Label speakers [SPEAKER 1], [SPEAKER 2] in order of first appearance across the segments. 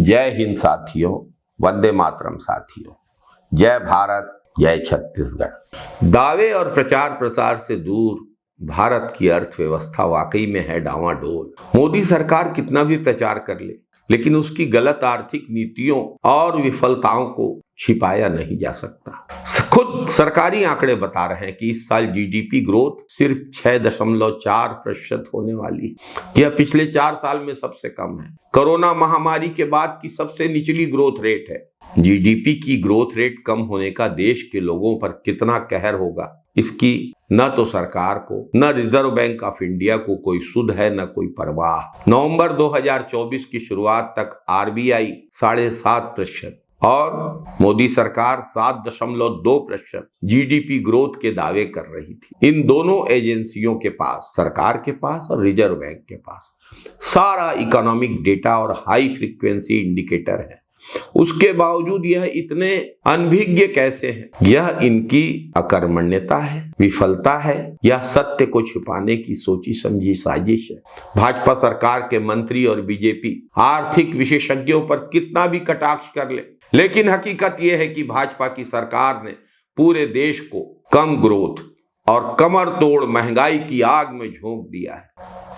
[SPEAKER 1] जय हिंद साथियों, वंदे मातरम साथियों, जय भारत, जय छत्तीसगढ़। दावे और प्रचार प्रसार से दूर भारत की अर्थव्यवस्था वाकई में है डावाडोल। मोदी सरकार कितना भी प्रचार कर ले, लेकिन उसकी गलत आर्थिक नीतियों और विफलताओं को छिपाया नहीं जा सकता। खुद सरकारी आंकड़े बता रहे हैं कि इस साल जीडीपी ग्रोथ सिर्फ 6.4% होने वाली। यह पिछले 4 साल में सबसे कम है। कोरोना महामारी के बाद की सबसे निचली ग्रोथ रेट है। जीडीपी की ग्रोथ रेट कम होने का देश के लोगों पर कितना कहर होगा, इसकी न तो सरकार को, न रिजर्व बैंक ऑफ इंडिया को कोई सुध है, न कोई परवाह। नवंबर 2024 की शुरुआत तक आरबीआई 7.5% और मोदी सरकार 7.2% जीडीपी ग्रोथ के दावे कर रही थी। इन दोनों एजेंसियों के पास, सरकार के पास और रिजर्व बैंक के पास, सारा इकोनॉमिक डेटा और हाई फ्रीक्वेंसी इंडिकेटर है। उसके बावजूद यह इतने अनभिज्ञ कैसे हैं? यह इनकी अकर्मण्यता है, विफलता है, या सत्य को छुपाने की सोची समझी साजिश है। भाजपा सरकार के मंत्री और बीजेपी आर्थिक विशेषज्ञों पर कितना भी कटाक्ष कर ले, लेकिन हकीकत यह है कि भाजपा की सरकार ने पूरे देश को कम ग्रोथ और कमर तोड़ महंगाई की आग में झोंक दिया है।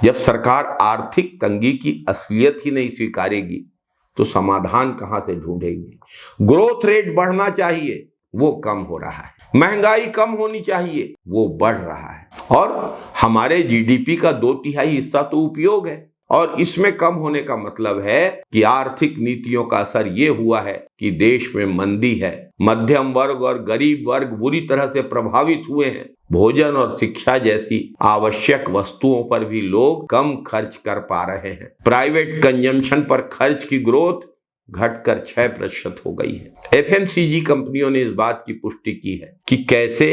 [SPEAKER 1] जब सरकार आर्थिक तंगी की असलियत ही नहीं स्वीकारेगी तो समाधान कहां से ढूंढेंगे? ग्रोथ रेट बढ़ना चाहिए, वो कम हो रहा है। महंगाई कम होनी चाहिए, वो बढ़ रहा है। और हमारे जीडीपी का 2/3 हिस्सा तो उपयोग है, और इसमें कम होने का मतलब है कि आर्थिक नीतियों का असर ये हुआ है कि देश में मंदी है। मध्यम वर्ग और गरीब वर्ग बुरी तरह से प्रभावित हुए हैं। भोजन और शिक्षा जैसी आवश्यक वस्तुओं पर भी लोग कम खर्च कर पा रहे हैं। प्राइवेट कंजम्पशन पर खर्च की ग्रोथ घटकर 6% हो गई है। एफएमसीजी कंपनियों ने इस बात की पुष्टि की है कि कैसे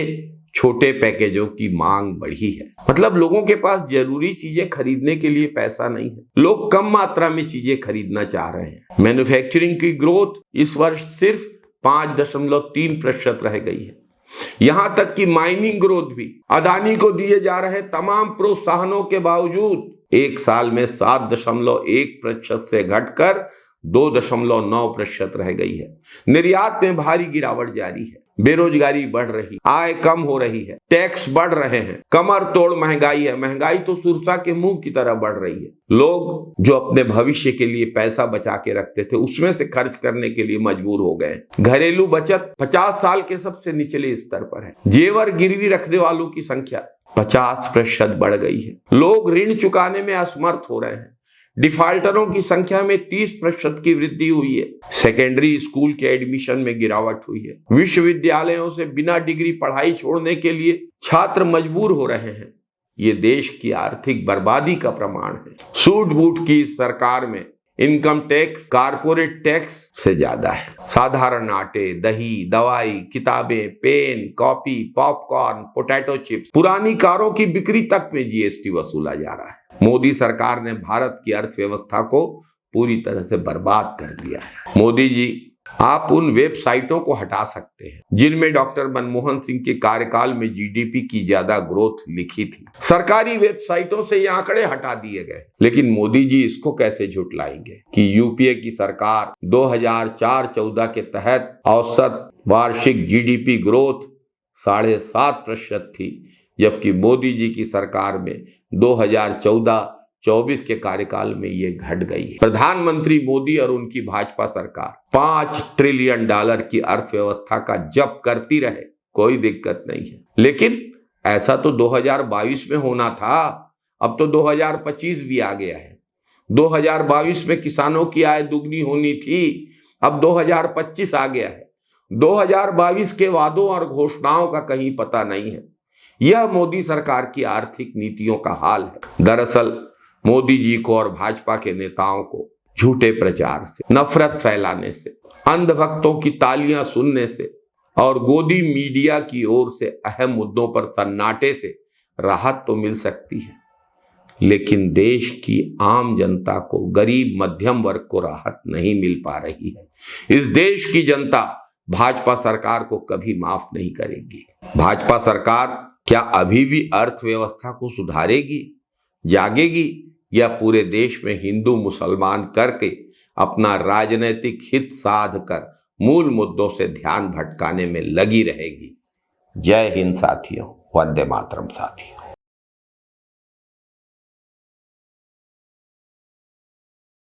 [SPEAKER 1] छोटे पैकेजों की मांग बढ़ी है। मतलब लोगों के पास जरूरी चीजें खरीदने के लिए पैसा नहीं है। लोग कम मात्रा में चीजें खरीदना चाह रहे हैं। मैन्युफैक्चरिंग की ग्रोथ इस वर्ष सिर्फ 5.3% रह गई है। यहां तक कि माइनिंग ग्रोथ भी अदानी को दिए जा रहे तमाम प्रोत्साहनों के बावजूद एक साल में 7.1% से घटकर 2.9% रह गई है। निर्यात में भारी गिरावट जारी है। बेरोजगारी बढ़ रही, आय कम हो रही है, टैक्स बढ़ रहे हैं, कमर तोड़ महंगाई है। महंगाई तो सुरसा के मुंह की तरह बढ़ रही है। लोग जो अपने भविष्य के लिए पैसा बचा के रखते थे, उसमें से खर्च करने के लिए मजबूर हो गए। घरेलू बचत 50 साल के सबसे निचले स्तर पर है। जेवर गिरवी रखने वालों की संख्या 50% बढ़ गई है। लोग ऋण चुकाने में असमर्थ हो रहे हैं। डिफाल्टरों की संख्या में 30% की वृद्धि हुई है। सेकेंडरी स्कूल के एडमिशन में गिरावट हुई है। विश्वविद्यालयों से बिना डिग्री पढ़ाई छोड़ने के लिए छात्र मजबूर हो रहे हैं। ये देश की आर्थिक बर्बादी का प्रमाण है। सूट बूट की इस सरकार में इनकम टैक्स कारपोरेट टैक्स से ज्यादा है। साधारण आटे, दही, दवाई, किताबें, pen, copy, popcorn, potato chips, पुरानी कारों की बिक्री तक में जीएसटी वसूला जा रहा है। मोदी सरकार ने भारत की अर्थव्यवस्था को पूरी तरह से बर्बाद कर दिया है। मोदी जी, आप उन वेबसाइटों को हटा सकते हैं जिनमें डॉक्टर मनमोहन सिंह के कार्यकाल में जीडीपी की ज्यादा ग्रोथ लिखी थी। सरकारी वेबसाइटों से ये आंकड़े हटा दिए गए। लेकिन मोदी जी इसको कैसे झुटलाएंगे कि यूपीए की सरकार 2004-14 के तहत औसत वार्षिक जीडीपी ग्रोथ 7.5% थी, जबकि मोदी जी की सरकार में 2014-24 के कार्यकाल में ये घट गई है। प्रधानमंत्री मोदी और उनकी भाजपा सरकार $5 ट्रिलियन की अर्थव्यवस्था का जप करती रहे, कोई दिक्कत नहीं है। लेकिन ऐसा तो 2022 में होना था। अब तो 2025 भी आ गया है। 2022 में किसानों की आय दुगनी होनी थी, अब 2025 आ गया है। 2022 के वादों और घोषणाओं का कहीं पता नहीं है। यह मोदी सरकार की आर्थिक नीतियों का हाल है। दरअसल मोदी जी को और भाजपा के नेताओं को झूठे प्रचार से, नफरत फैलाने से, अंधभक्तों की तालियां सुनने से और गोदी मीडिया की ओर से अहम मुद्दों पर सन्नाटे से राहत तो मिल सकती है, लेकिन देश की आम जनता को, गरीब मध्यम वर्ग को राहत नहीं मिल पा रही है। इस देश की जनता भाजपा सरकार को कभी माफ नहीं करेगी। भाजपा सरकार क्या अभी भी अर्थव्यवस्था को सुधारेगी, जागेगी, या पूरे देश में हिंदू मुसलमान करके अपना राजनीतिक हित साध कर मूल मुद्दों से ध्यान भटकाने में लगी रहेगी। जय हिंद साथियों, वंदे मातरम साथियों।